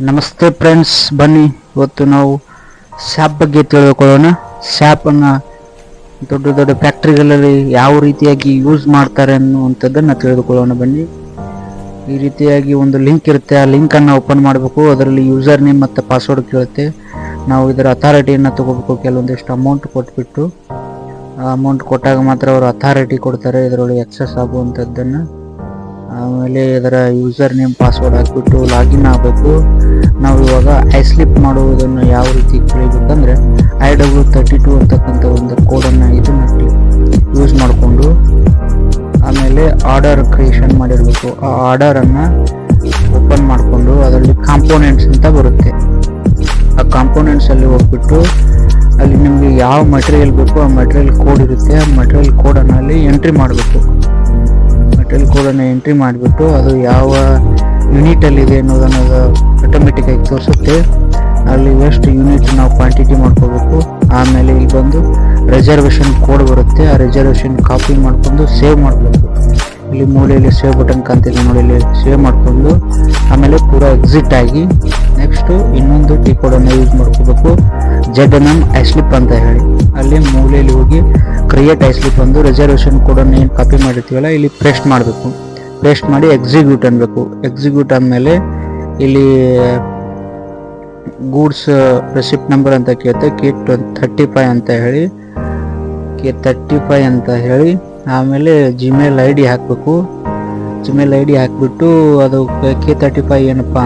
ನಮಸ್ತೆ ಫ್ರೆಂಡ್ಸ್, ಬನ್ನಿ ಇವತ್ತು ನಾವು ಸ್ಯಾಪ್ ಬಗ್ಗೆ ತಿಳಿದುಕೊಳ್ಳೋಣ. ಸ್ಯಾಪನ್ನು ದೊಡ್ಡ ದೊಡ್ಡ ಫ್ಯಾಕ್ಟ್ರಿಗಳಲ್ಲಿ ಯಾವ ರೀತಿಯಾಗಿ ಯೂಸ್ ಮಾಡ್ತಾರೆ ಅನ್ನುವಂಥದ್ದನ್ನು ತಿಳಿದುಕೊಳ್ಳೋಣ. ಬನ್ನಿ. ಈ ರೀತಿಯಾಗಿ ಒಂದು ಲಿಂಕ್ ಇರುತ್ತೆ, ಆ ಲಿಂಕನ್ನು ಓಪನ್ ಮಾಡಬೇಕು. ಅದರಲ್ಲಿ ಯೂಸರ್ ನೇಮ್ ಮತ್ತು ಪಾಸ್ವರ್ಡ್ ಕೇಳುತ್ತೆ. ನಾವು ಇದರ ಅಥಾರಿಟಿಯನ್ನು ತಗೋಬೇಕು. ಕೆಲವೊಂದಿಷ್ಟು ಅಮೌಂಟ್ ಕೊಟ್ಬಿಟ್ಟು, ಆ ಅಮೌಂಟ್ ಕೊಟ್ಟಾಗ ಮಾತ್ರ ಅವರು ಅಥಾರಿಟಿ ಕೊಡ್ತಾರೆ ಇದರೊಳಗೆ ಎಕ್ಸಸ್ ಆಗುವಂಥದ್ದನ್ನು. ಆಮೇಲೆ ಇದರ ಯೂಸರ್ ನೇಮ್ ಪಾಸ್ವರ್ಡ್ ಹಾಕಿಬಿಟ್ಟು ಲಾಗಿನ್ ಆಗಬೇಕು. ನಾವು ಇವಾಗ ಐಸ್ಲಿಪ್ ಮಾಡುವುದನ್ನು ಯಾವ ರೀತಿ ಕಲಿಬೇಕಂದ್ರೆ IW32 ಅಂತಕ್ಕಂಥ ಒಂದು ಕೋಡನ್ನು ಇದನ್ನು ಯೂಸ್ ಮಾಡಿಕೊಂಡು ಆಮೇಲೆ ಆರ್ಡರ್ ಕ್ರಿಯೇಷನ್ ಮಾಡಿರಬೇಕು. ಆ ಆರ್ಡರನ್ನು ಓಪನ್ ಮಾಡಿಕೊಂಡು ಅದರಲ್ಲಿ ಕಾಂಪೋನೆಂಟ್ಸ್ ಅಂತ ಬರುತ್ತೆ. ಆ ಕಾಂಪೋನೆಂಟ್ಸಲ್ಲಿ ಹೋಗ್ಬಿಟ್ಟು ಅಲ್ಲಿ ನಿಮಗೆ ಯಾವ ಮಟೀರಿಯಲ್ ಬೇಕೋ ಆ ಮಟೀರಿಯಲ್ ಕೋಡ್ ಇರುತ್ತೆ. ಆ ಮಟೀರಿಯಲ್ ಕೋಡನ್ನು ಅಲ್ಲಿ ಎಂಟ್ರಿ ಮಾಡಬೇಕು. ಮಟೀರಿಯಲ್ ಕೋಡನ್ನು ಎಂಟ್ರಿ ಮಾಡಿಬಿಟ್ಟು ಅದು ಯಾವ ಯೂನಿಟಲ್ಲಿದೆ ಅನ್ನೋದನ್ನು ಆಟೋಮೆಟಿಕ್ ಆಗಿ ತೋರಿಸುತ್ತೆ. ಅಲ್ಲಿ ಎಷ್ಟು ಯೂನಿಟ್ ನಾವು ಕ್ವಾಂಟಿಟಿ ಮಾಡ್ಕೋಬೇಕು. ಆಮೇಲೆ ಇಲ್ಲಿ ಬಂದು ರಿಸರ್ವೇಷನ್ ಕೋಡ್ ಬರುತ್ತೆ. ಆ ರಿಸರ್ವೇಷನ್ ಕಾಪಿ ಮಾಡ್ಕೊಂಡು ಸೇವ್ ಮಾಡಬೇಕು. ಇಲ್ಲಿ ಮೂಲೆಯಲ್ಲಿ ಸೇವ್ ಬಟನ್ ಕಾಣ್ತಿದೆ ನೋಡಿ, ಇಲ್ಲಿ ಸೇವ್ ಮಾಡಿಕೊಂಡು ಆಮೇಲೆ ಪೂರಾ ಎಕ್ಸಿಟ್ ಆಗಿ ನೆಕ್ಸ್ಟು ಇನ್ನೊಂದು ಟಿ ಕೋಡನ್ನು ಯೂಸ್ ಮಾಡ್ಕೋಬೇಕು. ZNM ಐಸ್ಲಿಪ್ ಅಂತ ಹೇಳಿ ಅಲ್ಲಿ ಮೂಲೆಯಲ್ಲಿ ಹೋಗಿ ಕ್ರಿಯೇಟ್ ಐಸ್ಲಿಪ್ ಒಂದು ರಿಸರ್ವೇಷನ್ ಕೋಡನ್ನು ಏನು ಕಾಪಿ ಮಾಡಿರ್ತೀವಲ್ಲ ಇಲ್ಲಿ ಪೇಸ್ಟ್ ಮಾಡಬೇಕು. ಪೇಸ್ಟ್ ಮಾಡಿ ಎಕ್ಸಿಕ್ಯೂಟ್ ಅನ್ಬೇಕು. ಎಕ್ಸಿಕ್ಯೂಟ್ ಆದಮೇಲೆ ಇಲ್ಲಿ ಗೂಡ್ಸ್ ರೆಸಿಪ್ಟ್ ನಂಬರ್ ಅಂತ ಕೇಳುತ್ತೆ. K35 ಅಂತ ಹೇಳಿ K35 ಅಂತ ಹೇಳಿ ಆಮೇಲೆ ಜಿಮೇಲ್ ID ಹಾಕಬೇಕು. ಜಿಮೇಲ್ ID ಹಾಕಿಬಿಟ್ಟು ಅದು K35 ಏನಪ್ಪ